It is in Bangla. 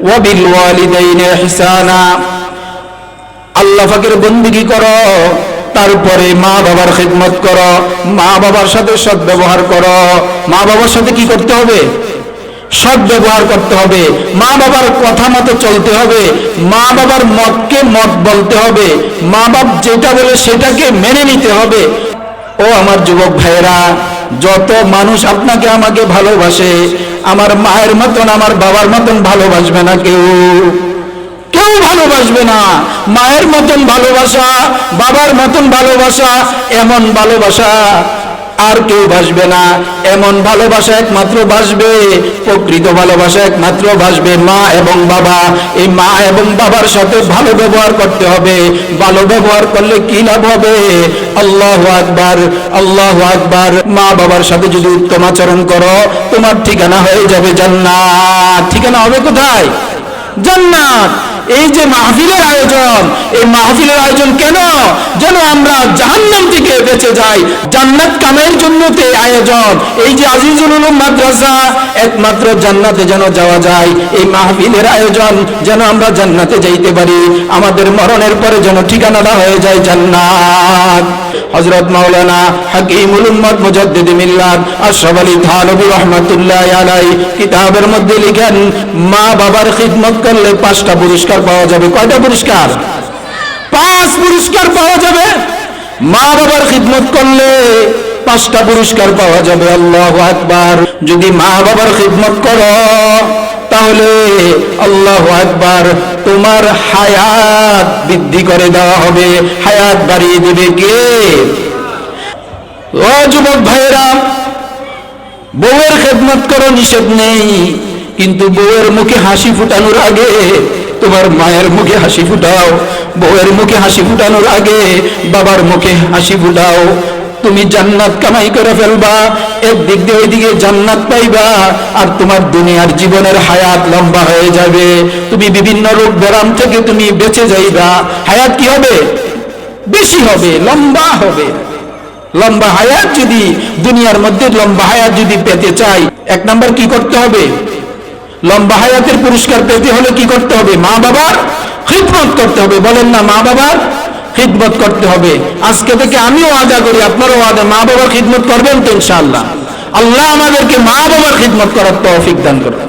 ওয়া বিল ওয়ালিদাইনি ইহসানা। আল্লাহ পাকের বندگی করো, তারপরে মা বাবার খিদমত করো, মা বাবার সাথে সৎ ব্যবহার করো। মা বাবার সাথে কি করতে হবে? সৎ ব্যবহার করতে হবে, মা বাবার কথা মতো চলতে হবে, মা বাবার মতকে মত বলতে হবে, মা বাপ যেটা বলে সেটাকে মেনে নিতে হবে। ও আমার যুবক ভাইয়েরা, যত মানুষ আপনাকে আমাকে ভালোবাসে, আমার মায়ের মতন আমার বাবার মতন ভালোবাসবে না কেউ, কেউ ভালোবাসবে না। মায়ের মতন ভালোবাসা, বাবার মতন ভালোবাসা, এমন ভালোবাসা আর কেউ বাসবে না। এমন ভালোবাসা একমাত্র বাসবে, প্রকৃত ভালোবাসা একমাত্র বাসবে মা এবং বাবা। এই মা এবং বাবার সাথে ভালো ব্যবহার করতে হবে। ভালো ব্যবহার করলে কি লাভ হবে? আল্লাহু আকবার, আল্লাহু আকবার। মা বাবার সাথে যদি উত্তম আচরণ করো, তোমার ঠিকানা হয়ে যাবে জান্নাত। ঠিকানা হবে কোথায়? জান্নাত। এই যে মাহফিলের আয়োজন, এই মাহফিলের আয়োজন কেন? যেন আমরা জাহান্নাম থেকে বেঁচে যাই, জান্নাত কামাইয়ের জন্য তো আয়োজন। এই যে আজিজুল উলুম মাদ্রাসা, একমাত্র জান্নাতে যেন যাওয়া যায়। এই মাহফিলের আয়োজন যেন আমরা জান্নাতে যাইতে পারি, আমাদের মরণের পরে যেন ঠিকানাটা হয়ে যায় জান্নাত। হযরত মাওলানা হাকিমুল উম্মত মুজাদ্দিদ মিল্লাত আশরাফ আলী থানভী রাহমাতুল্লাহি আলাইহি কিতাবের মধ্যে লিখেন, মা বাবার খিদমত করলে 5টা পুরস্কার পাওয়া যাবে। কয়টা পুরস্কার? 5 পুরস্কার পাওয়া যাবে। মা বাবার খিদমত করলে 5টা পুরস্কার পাওয়া যাবে। আল্লাহু আকবার। যদি মা বাবার খিদমত করো, তাহলে আল্লাহু আকবার, তোমার হায়াত বৃদ্ধি করে দেওয়া হবে। হায়াত বাড়িয়ে দেবে কে? ও যুবক ভাইরা, বউয়ের খিদমত করো, নিষেধ নেই, কিন্তু বউয়ের মুখে হাসি ফুটানোর আগে তোমার মায়ের মুখে হাসি ফুটাও। বউয়ের মুখে হাসি ফুটানোর আগে বাবার মুখে হাসি ফুটাও। তুমি জান্নাত কামাই করে ফেলবা, একদিক দিয়ে ওইদিকে জান্নাত পাইবা, আর তোমার দুনিয়ার জীবনের হায়াত লম্বা হয়ে যাবে। তুমি বিভিন্ন রোগ ব্যারাম থেকে তুমি বেঁচে যাইবা। হায়াত কি হবে? বেশি হবে, লম্বা হবে। লম্বা হায়াত যদি দুনিয়ার মধ্যে লম্বা হায়াত যদি পেতে চাই, 1 নাম্বার কি করতে হবে? লম্বা হায়াতের পুরস্কার পেতে হলে কি করতে হবে? মা বাবার খিদমত করতে হবে। বলেন না, মা বাবার খিদমত করতে হবে। আজকে থেকে আমিও ওয়াদা করি, আপনারাও ওয়াদা, মা বাবার খিদমত করবেন তো ইনশাআল্লাহ। আল্লাহ আমাদেরকে মা বাবার খিদমত করার তৌফিক দান করুন।